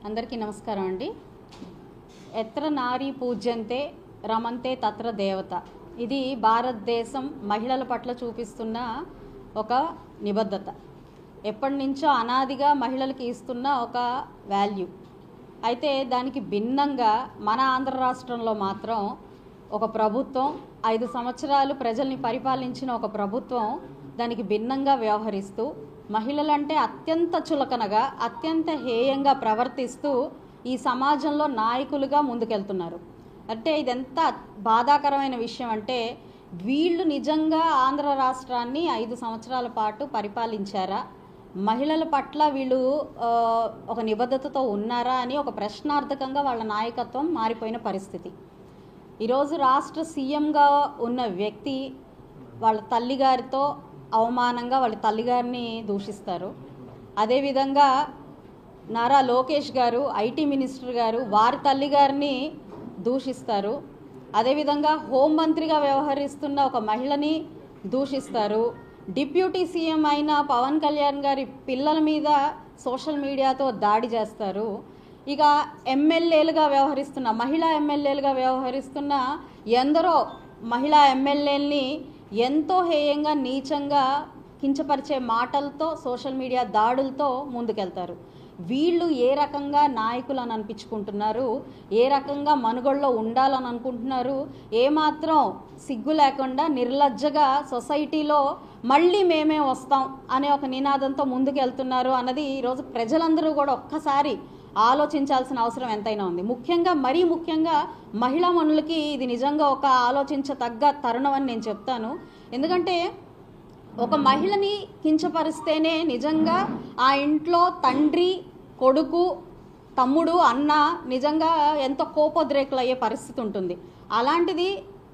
అందరికీ నమస్కారం అండి. ఎత్ర నారీ పూజ్యంతే రమంతే తత్ర దేవత. ఇది భారతదేశం మహిళల పట్ల చూపిస్తున్న ఒక నిబద్ధత. ఎప్పటి నుంచో అనాదిగా మహిళలకి ఇస్తున్న ఒక వాల్యూ. అయితే దానికి భిన్నంగా మన ఆంధ్ర రాష్ట్రంలో మాత్రం ఒక ప్రభుత్వం 5 సంవత్సరాలు ప్రజల్ని పరిపాలించిన ఒక ప్రభుత్వం దానికి భిన్నంగా వ్యవహరిస్తూ మహిళలంటే అత్యంత చులకనగా అత్యంత హేయంగా ప్రవర్తిస్తూ ఈ సమాజంలో నాయకులుగా ముందుకెళ్తున్నారు. అంటే ఇదెంత బాధాకరమైన విషయం అంటే వీళ్ళు నిజంగా ఆంధ్ర రాష్ట్రాన్ని 5 సంవత్సరాల పాటు పరిపాలించారా, మహిళల పట్ల వీళ్ళు ఒక నిబద్ధతతో ఉన్నారా అని ఒక ప్రశ్నార్థకంగా వాళ్ళ నాయకత్వం మారిపోయిన పరిస్థితి. ఈరోజు రాష్ట్ర సీఎంగా ఉన్న వ్యక్తి వాళ్ళ తల్లిగారితో అవమానంగా వాళ్ళ తల్లిగారిని దూషిస్తారు. అదేవిధంగా నారా లోకేష్ గారు ఐటీ మినిస్టర్ గారు వారి తల్లిగారిని దూషిస్తారు. అదేవిధంగా హోంమంత్రిగా వ్యవహరిస్తున్న ఒక మహిళని దూషిస్తారు. డిప్యూటీ సీఎం అయిన పవన్ కళ్యాణ్ గారి పిల్లల మీద సోషల్ మీడియాతో దాడి చేస్తారు. ఇక ఎమ్మెల్యేలుగా వ్యవహరిస్తున్న మహిళా ఎమ్మెల్యేలుగా వ్యవహరిస్తున్న ఎందరో మహిళా ఎమ్మెల్యేలని ఎంతో హేయంగా నీచంగా కించపరిచే మాటలతో సోషల్ మీడియా దాడులతో ముందుకెళ్తారు. వీళ్ళు ఏ రకంగా నాయకులు అని అనిపించుకుంటున్నారు, ఏ రకంగా మనుగడలో ఉండాలని అనుకుంటున్నారు, ఏమాత్రం సిగ్గు లేకుండా నిర్లజ్జగా సొసైటీలో మళ్ళీ మేమే వస్తాం అనే ఒక నినాదంతో ముందుకెళ్తున్నారు అన్నది ఈరోజు ప్రజలందరూ కూడా ఒక్కసారి ఆలోచించాల్సిన అవసరం ఎంతైనా ఉంది. మరీ ముఖ్యంగా మహిళా మనులకి ఇది నిజంగా ఒక ఆలోచించతగ్గ తరుణం అని నేను చెప్తాను. ఎందుకంటే ఒక మహిళని కించపరిస్తేనే నిజంగా ఆ ఇంట్లో తండ్రి, కొడుకు, తమ్ముడు, అన్న నిజంగా ఎంతో కోపోద్రేకులు అయ్యే పరిస్థితి ఉంటుంది. అలాంటిది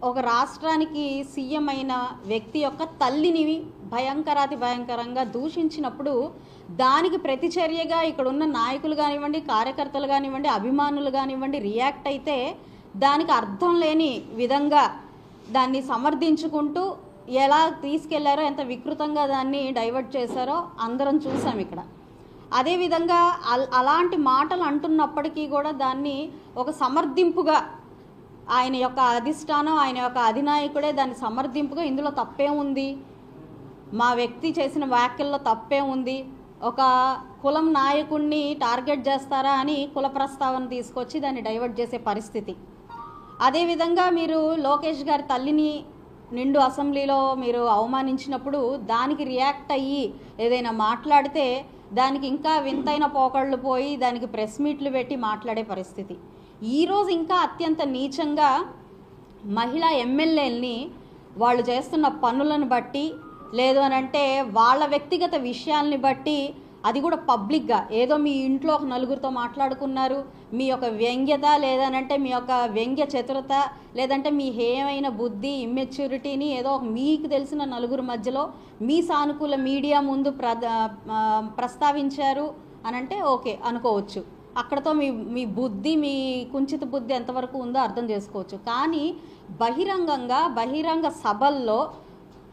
ఒక రాష్ట్రానికి సీఎం అయిన వ్యక్తి యొక్క తల్లిని భయంకరాతి భయంకరంగా దూషించినప్పుడు దానికి ప్రతిచర్యగా ఇక్కడ ఉన్న నాయకులు కానివ్వండి, కార్యకర్తలు కానివ్వండి, అభిమానులు కానివ్వండి రియాక్ట్ అయితే దానికి అర్థం లేని విధంగా దాన్ని సమర్థించుకుంటూ ఎలా తీసుకెళ్లారో, ఎంత వికృతంగా దాన్ని డైవర్ట్ చేశారో అందరం చూసాం ఇక్కడ. అదేవిధంగా అలాంటి మాటలు అంటున్నప్పటికీ కూడా దాన్ని ఒక సమర్థింపుగా ఆయన యొక్క అధిష్టానం, ఆయన యొక్క అధినాయకుడే దాన్ని సమర్థింపుగా ఇందులో తప్పే ఉంది, మా వ్యక్తి చేసిన వ్యాఖ్యల్లో తప్పే ఉంది, ఒక కులం నాయకుడిని టార్గెట్ చేస్తారా అని కుల ప్రస్తావన తీసుకొచ్చి దాన్ని డైవర్ట్ చేసే పరిస్థితి. అదేవిధంగా మీరు లోకేష్ గారి తల్లిని నిండు అసెంబ్లీలో మీరు అవమానించినప్పుడు దానికి రియాక్ట్ అయ్యి ఏదైనా మాట్లాడితే దానికి ఇంకా వింతైన పోకళ్ళు పోయి దానికి ప్రెస్ మీట్లు పెట్టి మాట్లాడే పరిస్థితి. ఈరోజు ఇంకా అత్యంత నీచంగా మహిళా ఎమ్మెల్యేలని వాళ్ళు చేస్తున్న పనులను బట్టి, లేదు అని అంటే వాళ్ళ వ్యక్తిగత విషయాల్ని బట్టి, అది కూడా పబ్లిక్గా ఏదో మీ ఇంట్లో ఒక నలుగురితో మాట్లాడుకున్నారు, మీ యొక్క వ్యంగ్యత లేదనంటే మీ యొక్క వ్యంగ్య చతురత లేదంటే మీ హేయమైన బుద్ధి, ఇమ్మెచ్యూరిటీని ఏదో మీకు తెలిసిన నలుగురు మధ్యలో మీ సానుకూల మీడియా ముందు ప్రస్తావించారు అనంటే ఓకే అనుకోవచ్చు. అక్కడతో మీ బుద్ధి, మీ కుంచిత బుద్ధి ఎంతవరకు ఉందో అర్థం చేసుకోవచ్చు. కానీ బహిరంగ సభల్లో,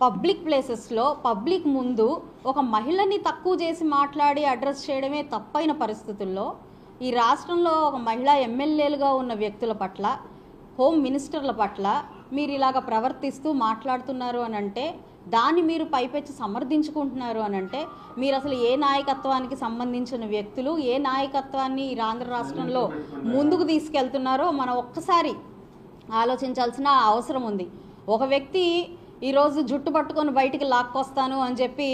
పబ్లిక్ ప్లేసెస్లో, పబ్లిక్ ముందు ఒక మహిళని తక్కువ చేసి మాట్లాడి అడ్రస్ చేయడమే తప్పైన పరిస్థితుల్లో ఈ రాష్ట్రంలో ఒక మహిళా ఎమ్మెల్యేలుగా ఉన్న వ్యక్తుల పట్ల, హోమ్ మినిస్టర్ల పట్ల మీరు ఇలాగ ప్రవర్తిస్తూ మాట్లాడుతున్నారు అని అంటే, దాన్ని మీరు పైపెచ్చి సమర్థించుకుంటున్నారు అని అంటే మీరు అసలు ఏ నాయకత్వానికి సంబంధించిన వ్యక్తులు, ఏ నాయకత్వాన్ని ఈ ఆంధ్ర రాష్ట్రంలో ముందుకు తీసుకెళ్తున్నారో మనం ఒక్కసారి ఆలోచించాల్సిన అవసరం ఉంది. ఒక వ్యక్తి ఈరోజు జుట్టు పట్టుకొని బయటికి లాక్కొస్తాను అని చెప్పి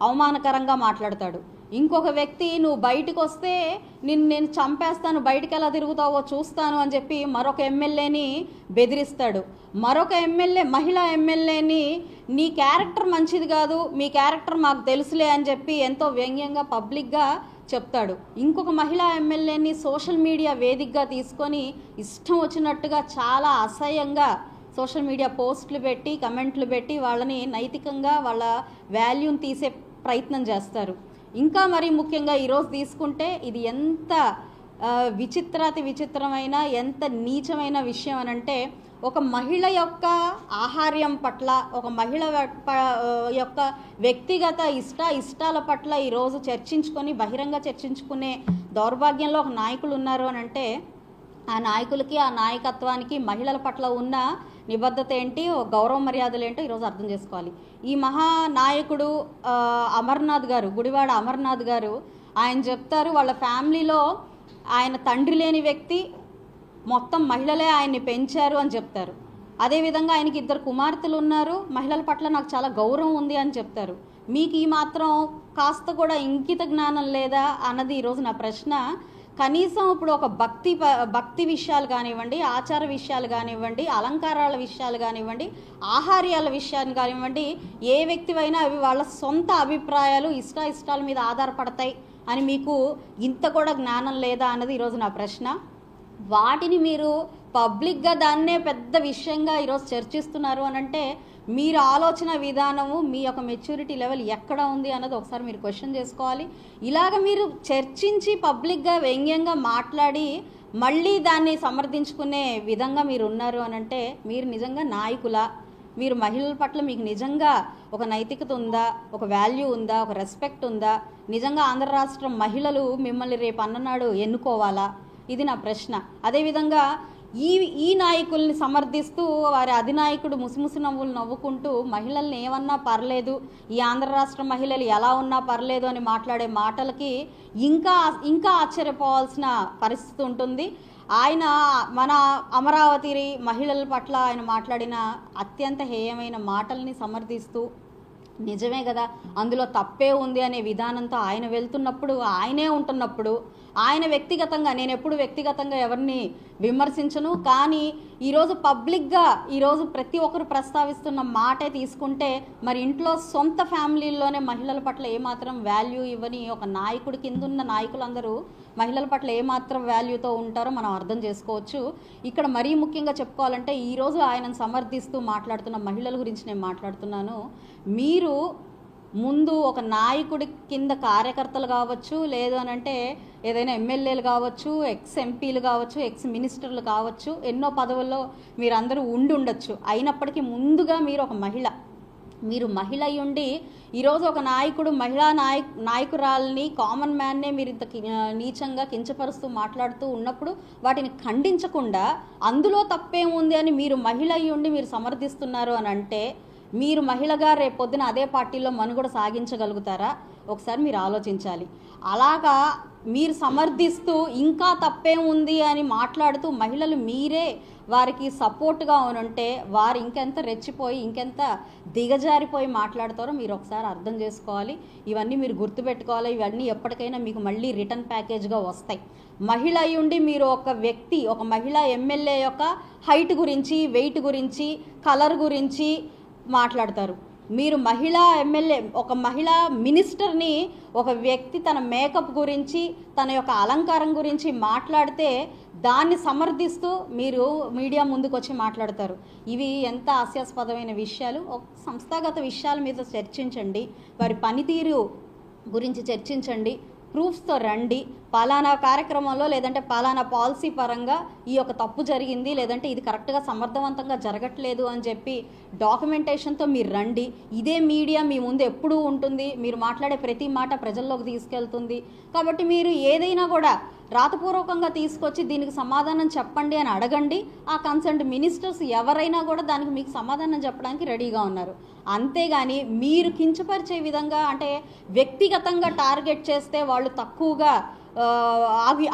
అవమానకరంగా మాట్లాడతాడు. ఇంకొక వ్యక్తి నువ్వు బయటకు వస్తే నేను చంపేస్తాను, బయటికి ఎలా తిరుగుతావో చూస్తాను అని చెప్పి మరొక ఎమ్మెల్యేని బెదిరిస్తాడు. మరొక మహిళా ఎమ్మెల్యేని నీ క్యారెక్టర్ మంచిది కాదు, మీ క్యారెక్టర్ మాకు తెలుసులే అని చెప్పి ఎంతో వ్యంగ్యంగా పబ్లిక్గా చెప్తాడు. ఇంకొక మహిళా ఎమ్మెల్యేని సోషల్ మీడియా వేదికగా తీసుకొని ఇష్టం వచ్చినట్టుగా చాలా అసహ్యంగా సోషల్ మీడియా పోస్టులు పెట్టి, కమెంట్లు పెట్టి వాళ్ళని నైతికంగా వాళ్ళ వాల్యూని తీసే ప్రయత్నం చేస్తారు. ఇంకా మరీ ముఖ్యంగా ఈరోజు తీసుకుంటే ఇది ఎంత విచిత్రమైన, ఎంత నీచమైన విషయం అనంటే ఒక మహిళ యొక్క ఆహార్యం పట్ల, ఒక మహిళ యొక్క వ్యక్తిగత ఇష్టాల పట్ల ఈరోజు చర్చించుకొని బహిరంగ చర్చించుకునే దౌర్భాగ్యంలో ఒక నాయకులు ఉన్నారు అని అంటే ఆ నాయకులకి, ఆ నాయకత్వానికి మహిళల పట్ల ఉన్న నిబద్ధత ఏంటి, గౌరవ మర్యాదలు ఏంటో ఈరోజు అర్థం చేసుకోవాలి. ఈ మహానాయకుడు అమర్నాథ్ గారు, గుడివాడ అమర్నాథ్ గారు, ఆయన చెప్తారు వాళ్ళ ఫ్యామిలీలో ఆయన తండ్రి లేని వ్యక్తి, మొత్తం మహిళలే ఆయన్ని పెంచారు అని చెప్తారు. అదేవిధంగా ఆయనకి 2 కుమార్తెలు ఉన్నారు, మహిళల పట్ల నాకు చాలా గౌరవం ఉంది అని చెప్తారు. మీకు ఈ మాత్రం కాస్త కూడా ఇంకిత జ్ఞానం లేదా అన్నది ఈరోజు నా ప్రశ్న. కనీసం ఇప్పుడు ఒక భక్తి విషయాలు కానివ్వండి, ఆచార విషయాలు కానివ్వండి, అలంకారాల విషయాలు కానివ్వండి, ఆహార్యాల విషయాలు కానివ్వండి, ఏ వ్యక్తివైనా అవి వాళ్ళ సొంత అభిప్రాయాలు, ఇష్టాల మీద ఆధారపడతాయి అని మీకు ఇంత కూడా జ్ఞానం లేదా అన్నది ఈరోజు నా ప్రశ్న. వాటిని మీరు పబ్లిక్గా దాన్నే పెద్ద విషయంగా ఈరోజు చర్చిస్తున్నారు అని అంటే మీరు ఆలోచన విధానము, మీ యొక్క మెచ్యూరిటీ లెవెల్ ఎక్కడ ఉంది అన్నది ఒకసారి మీరు క్వశ్చన్ చేసుకోవాలి. ఇలాగ మీరు చర్చించి పబ్లిక్గా వ్యంగ్యంగా మాట్లాడి మళ్ళీ దాన్ని సమర్థించుకునే విధంగా మీరు ఉన్నారు అని అంటే మీరు నిజంగా నాయకులా? మీరు మహిళల పట్ల మీకు నిజంగా ఒక నైతికత ఉందా, ఒక వాల్యూ ఉందా, ఒక రెస్పెక్ట్ ఉందా? నిజంగా ఆంధ్ర రాష్ట్రం మహిళలు మిమ్మల్ని రేపు అన్ననాడు ఎన్నుకోవాలా? ఇది నా ప్రశ్న. అదేవిధంగా ఈ నాయకుల్ని సమర్థిస్తూ వారి అధినాయకుడు ముసిముసి నవ్వులు నవ్వుకుంటూ మహిళల్ని ఏమన్నా పర్లేదు, ఈ ఆంధ్ర రాష్ట్ర మహిళలు ఎలా ఉన్నా పర్లేదు అని మాట్లాడే మాటలకి ఇంకా ఆశ్చర్యపోవాల్సిన పరిస్థితి ఉంటుంది. ఆయన మన అమరావతి మహిళల పట్ల ఆయన మాట్లాడిన అత్యంత హేయమైన మాటల్ని సమర్థిస్తూ నిజమే కదా, అందులో తప్పే ఉంది అనే విధానంతో ఆయన వెళ్తున్నప్పుడు, ఆయనే ఉంటున్నప్పుడు, ఆయన వ్యక్తిగతంగా, నేను ఎప్పుడు వ్యక్తిగతంగా ఎవరిని విమర్శించను, కానీ ఈరోజు పబ్లిక్గా ఈరోజు ప్రతి ఒక్కరు ప్రస్తావిస్తున్న మాటే తీసుకుంటే మరి ఇంట్లో సొంత ఫ్యామిలీల్లోనే మహిళల పట్ల ఏమాత్రం వాల్యూ ఇవ్వని ఒక నాయకుడి కింద ఉన్న నాయకులందరూ మహిళల పట్ల ఏమాత్రం వాల్యూతో ఉంటారో మనం అర్థం చేసుకోవచ్చు. ఇక్కడ మరీ ముఖ్యంగా చెప్పుకోవాలంటే ఈరోజు ఆయనను సమర్థిస్తూ మాట్లాడుతున్న మహిళల గురించి నేను మాట్లాడుతున్నాను. మీరు ముందు ఒక నాయకుడి కింద కార్యకర్తలు కావచ్చు, లేదు అని అంటే ఏదైనా ఎమ్మెల్యేలు కావచ్చు, ఎక్స్ ఎంపీలు కావచ్చు, ఎక్స్ మినిస్టర్లు కావచ్చు, ఎన్నో పదవుల్లో మీరందరూ ఉండొచ్చు. అయినప్పటికీ ముందుగా మీరు ఒక మీరు మహిళ అయ్యుండి ఈరోజు ఒక నాయకుడు మహిళా నాయకురాలని, కామన్ మ్యాన్నే మీరు ఇంత నీచంగా కించపరుస్తూ మాట్లాడుతూ ఉన్నప్పుడు వాటిని ఖండించకుండా అందులో తప్పేముంది అని మీరు మహిళ అయ్యుండి మీరు సమర్థిస్తున్నారు అని అంటే మీరు మహిళగా రేపొద్దున అదే పార్టీలో మనుగడ సాగించగలుగుతారా? ఒకసారి మీరు ఆలోచించాలి. అలాగా మీరు సమర్థిస్తూ ఇంకా తప్పేముంది అని మాట్లాడుతూ మహిళలు మీరే వారికి సపోర్ట్గా ఉనంటే వారు ఇంకెంత రెచ్చిపోయి, ఇంకెంత దిగజారిపోయి మాట్లాడతారో మీరు ఒకసారి అర్థం చేసుకోవాలి. ఇవన్నీ మీరు గుర్తుపెట్టుకోవాలి. ఇవన్నీ ఎప్పటికైనా మీకు మళ్ళీ రిటర్న్ ప్యాకేజ్గా వస్తాయి. మహిళ అయ్యుండి మీరు ఒక మహిళా ఎమ్మెల్యే యొక్క హైట్ గురించి, వెయిట్ గురించి, కలర్ గురించి మాట్లాడతారు. మీరు మహిళా ఎమ్మెల్యే, ఒక మహిళా మినిస్టర్ని ఒక వ్యక్తి తన మేకప్ గురించి, తన యొక్క అలంకారం గురించి మాట్లాడితే దాన్ని సమర్థిస్తూ మీరు మీడియా ముందుకు వచ్చి మాట్లాడతారు. ఇవి ఎంత హాస్యాస్పదమైన విషయాలు. ఒక సంస్థాగత విషయాల మీద చర్చించండి, వారి పనితీరు గురించి చర్చించండి, ప్రూఫ్స్తో రండి. పలానా కార్యక్రమంలో లేదంటే పలానా పాలసీ పరంగా ఈ యొక్క తప్పు జరిగింది, లేదంటే ఇది కరెక్ట్గా సమర్థవంతంగా జరగట్లేదు అని చెప్పి డాక్యుమెంటేషన్తో మీరు రండి. ఇదే మీడియా మీ ముందు ఎప్పుడూ ఉంటుంది. మీరు మాట్లాడే ప్రతి మాట ప్రజల్లోకి తీసుకెళ్తుంది. కాబట్టి మీరు ఏదైనా కూడా రాతపూర్వకంగా తీసుకొచ్చి దీనికి సమాధానం చెప్పండి అని అడగండి. ఆ కన్సర్న్డ్ మినిస్టర్స్ ఎవరైనా కూడా దానికి మీకు సమాధానం చెప్పడానికి రెడీగా ఉన్నారు. అంతేగాని మీరు కించపరిచే విధంగా, అంటే వ్యక్తిగతంగా టార్గెట్ చేస్తే వాళ్ళు తక్కువగా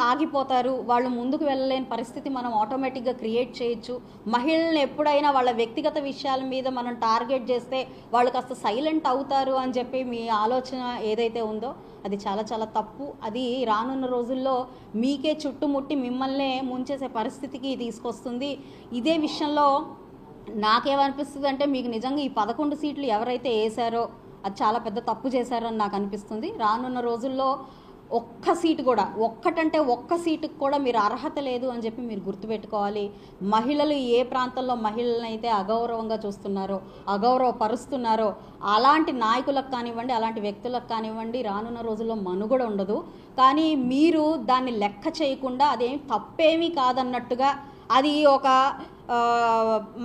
ఆగిపోతారు, వాళ్ళు ముందుకు వెళ్ళలేని పరిస్థితి మనం ఆటోమేటిక్గా క్రియేట్ చేయొచ్చు. మహిళలను ఎప్పుడైనా వాళ్ళ వ్యక్తిగత విషయాల మీద మనం టార్గెట్ చేస్తే వాళ్ళు కాస్త సైలెంట్ అవుతారు అని చెప్పి మీ ఆలోచన ఏదైతే ఉందో అది చాలా చాలా తప్పు. అది రానున్న రోజుల్లో మీకే చుట్టుముట్టి మిమ్మల్నే ముంచేసే పరిస్థితికి తీసుకొస్తుంది. ఇదే విషయంలో నాకేమనిపిస్తుంది అంటే మీకు నిజంగా ఈ 11 సీట్లు ఎవరైతే వేశారో అది చాలా పెద్ద తప్పు చేశారని నాకు అనిపిస్తుంది. రానున్న రోజుల్లో ఒక్క సీటుకు కూడా మీరు అర్హత లేదు అని చెప్పి మీరు గుర్తుపెట్టుకోవాలి. మహిళలు ఏ ప్రాంతంలో మహిళలను అయితే అగౌరవంగా చూస్తున్నారో, అగౌరవపరుస్తున్నారో అలాంటి నాయకులకు కానివ్వండి, అలాంటి వ్యక్తులకు కానివ్వండి రానున్న రోజుల్లో మనుగడ ఉండదు. కానీ మీరు దాన్ని లెక్క చేయకుండా అదేం తప్పేమీ కాదన్నట్టుగా, అది ఒక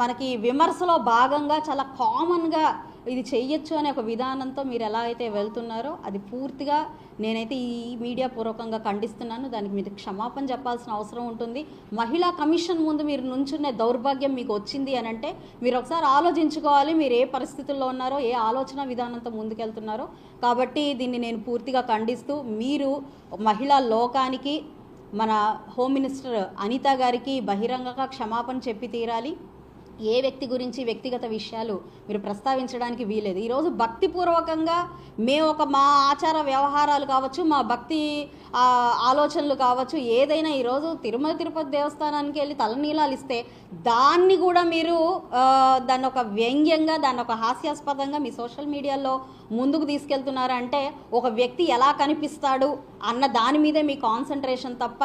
మనకి విమర్శలో భాగంగా చాలా కామన్గా ఇది చెయ్యొచ్చు అనే ఒక విధానంతో మీరు ఎలా అయితే వెళ్తున్నారో అది పూర్తిగా నేనైతే ఈ మీడియా పూర్వకంగా ఖండిస్తున్నాను. దానికి మీరు క్షమాపణ చెప్పాల్సిన అవసరం ఉంటుంది. మహిళా కమిషన్ ముందు మీరు నుంచున్న దౌర్భాగ్యం మీకు వచ్చింది అని అంటే మీరు ఒకసారి ఆలోచించుకోవాలి, మీరు ఏ పరిస్థితుల్లో ఉన్నారో, ఏ ఆలోచన విధానంతో ముందుకెళ్తున్నారో. కాబట్టి దీన్ని నేను పూర్తిగా ఖండిస్తూ, మీరు మహిళా లోకానికి, మన హోమ్ మినిస్టర్ అనిత గారికి బహిరంగంగా క్షమాపణ చెప్పి తీరాలి. ఏ వ్యక్తి గురించి వ్యక్తిగత విషయాలు మీరు ప్రస్తావించడానికి వీలేదు. ఈరోజు భక్తిపూర్వకంగా మేము మా ఆచార వ్యవహారాలు కావచ్చు, మా భక్తి ఆలోచనలు కావచ్చు, ఏదైనా ఈరోజు తిరుమల తిరుపతి దేవస్థానానికి వెళ్ళి తలనీలాలు ఇస్తే దాన్ని కూడా మీరు దాన్ని ఒక వ్యంగ్యంగా, దాన్ని ఒక హాస్యాస్పదంగా మీ సోషల్ మీడియాలో ముందుకు తీసుకెళ్తున్నారంటే ఒక వ్యక్తి ఎలా కనిపిస్తాడు అన్న దాని మీదే మీ కాన్సన్ట్రేషన్ తప్ప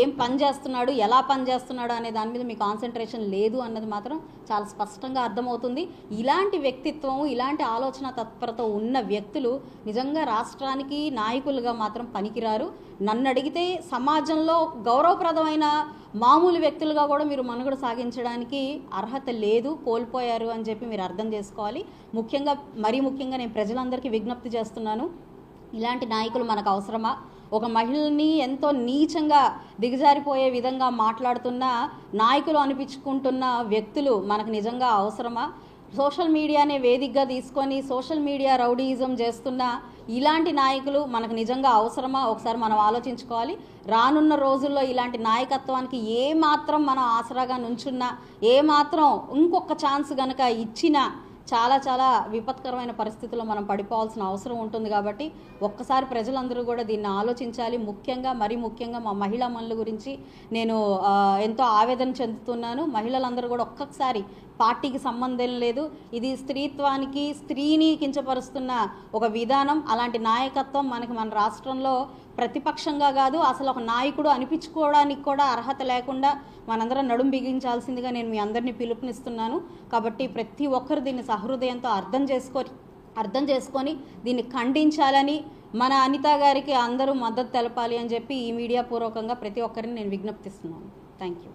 ఏం పని చేస్తున్నాడు, ఎలా పని చేస్తున్నాడు అనే దాని మీద మీ కాన్సన్ట్రేషన్ లేదు అన్నది మాత్రం చాలా స్పష్టంగా అర్థమవుతుంది. ఇలాంటి వ్యక్తిత్వం, ఇలాంటి ఆలోచన తత్పరత ఉన్న వ్యక్తులు నిజంగా రాష్ట్రానికి నాయకులుగా మాత్రం పనికిరారు. నన్ను అడిగితే సమాజంలో గౌరవప్రదమైన మామూలు వ్యక్తులుగా కూడా మీరు మనుగడ సాగించడానికి అర్హత లేదు, కోల్పోయారు అని చెప్పి మీరు అర్థం చేసుకోవాలి. మరీ ముఖ్యంగా నేను ప్రజలందరికీ విజ్ఞప్తి చేస్తున్నాను, ఇలాంటి నాయకులు మనకు అవసరమా? ఒక మహిళని ఎంతో నీచంగా దిగజారిపోయే విధంగా మాట్లాడుతున్న నాయకులు అనిపించుకుంటున్న వ్యక్తులు మనకు నిజంగా అవసరమా? సోషల్ మీడియానే వేదికగా తీసుకొని సోషల్ మీడియా రౌడీయిజం చేస్తున్న ఇలాంటి నాయకులు మనకు నిజంగా అవసరమా? ఒకసారి మనం ఆలోచించుకోవాలి. రానున్న రోజుల్లో ఇలాంటి నాయకత్వానికి ఏమాత్రం మనం ఆసరాగా నుంచున్నా, ఏమాత్రం ఇంకొక ఛాన్స్ కనుక ఇచ్చినా చాలా చాలా విపత్కరమైన పరిస్థితుల్లో మనం పడిపోవాల్సిన అవసరం ఉంటుంది. కాబట్టి ఒక్కసారి ప్రజలందరూ కూడా దీన్ని ఆలోచించాలి. మరీ ముఖ్యంగా మా మహిళా మనుల గురించి నేను ఎంతో ఆవేదన చెందుతున్నాను. మహిళలందరూ కూడా ఒక్కసారి పార్టీకి సంబంధం లేదు, ఇది స్త్రీత్వానికి, స్త్రీని కించపరుస్తున్న ఒక విధానం. అలాంటి నాయకత్వం మన రాష్ట్రంలో ప్రతిపక్షంగా కాదు, అసలు ఒక నాయకుడు అనిపించుకోవడానికి కూడా అర్హత లేకుండా మనందరం నడుం బిగించాల్సిందిగా నేను మీ అందరినీ పిలుపునిస్తున్నాను. కాబట్టి ప్రతి ఒక్కరు దీన్ని సహృదయంతో అర్థం చేసుకొని దీన్ని ఖండించాలని, మన అనిత గారికి అందరూ మద్దతు తెలపాలి అని చెప్పి ఈ మీడియా పూర్వకంగా ప్రతి ఒక్కరిని నేను విజ్ఞప్తిస్తున్నాను. Thank you.